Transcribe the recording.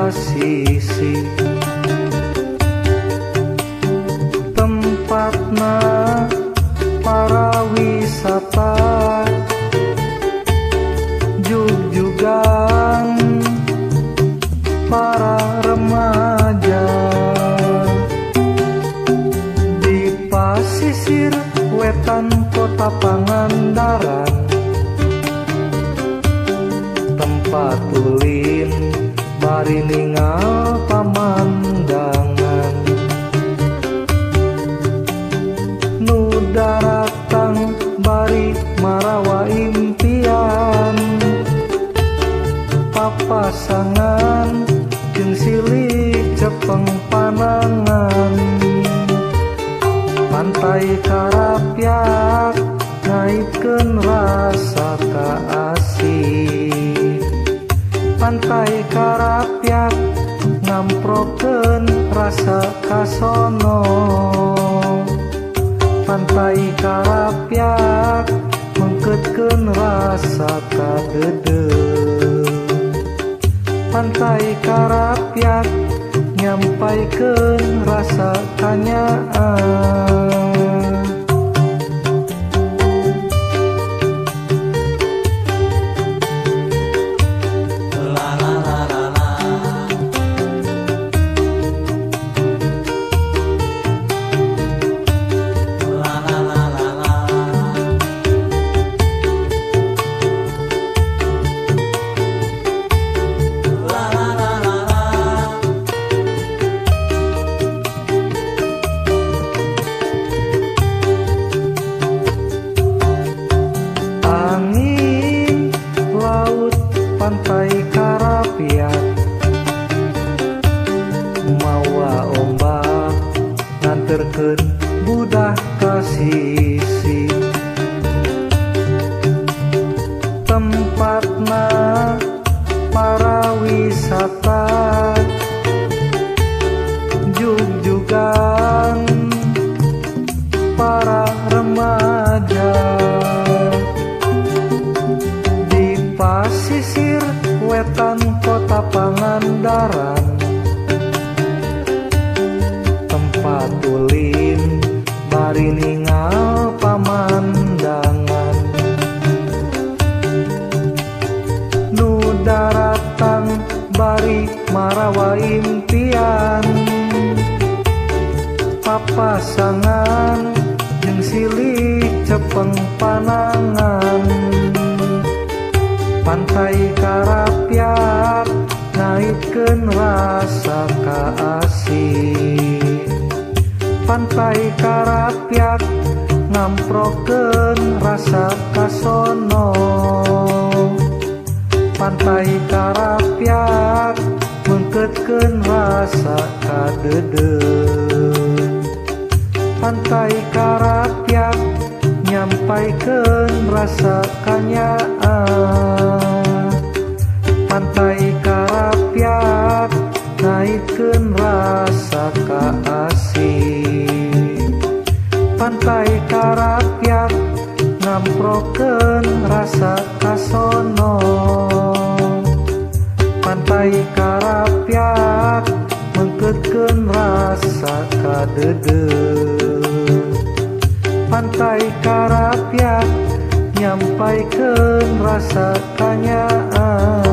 sisi tempatna para wisata jug-jugan para remaja di pasisir wetan kota Pangandaran, tempat ulin bari ningal pamandangan nu daratang bari marawa impian papasangan jeung silih cepeng panangan pantai Karapyak naikeun rasa kaasih pantai Karapyak ngamprokeun rasa kasono pantai Karapyak mengkeutkeun rasa kadeudeung pantai Karapyak nyampaikeun rasa kanyaan. Pantai Karapyak mawa ombak nganterkeun budah ka sisi tempatna para wisata jug-jugan para remaja di pasisir wetan kota Pangandaran, tempat ulin bari ningal pamandangan nu daratang bari marawa impian papasangan jeung silih cepeng panangan pantai Karapyak naikeun rasa kaasih pantai Karapyak ngamprokeun rasa kasono pantai Karapyak mengkeutkeun rasa kadeudeung pantai Karapyak nyampaikeun rasa kanyaan pantai Karapyak naikeun rasa kaasih pantai Karapyak ngamprokeun rasa kasono pantai Karapyak mengkeutkeun rasa kadeudeung pantai Karapyak nyampaikeun rasa kanyaan.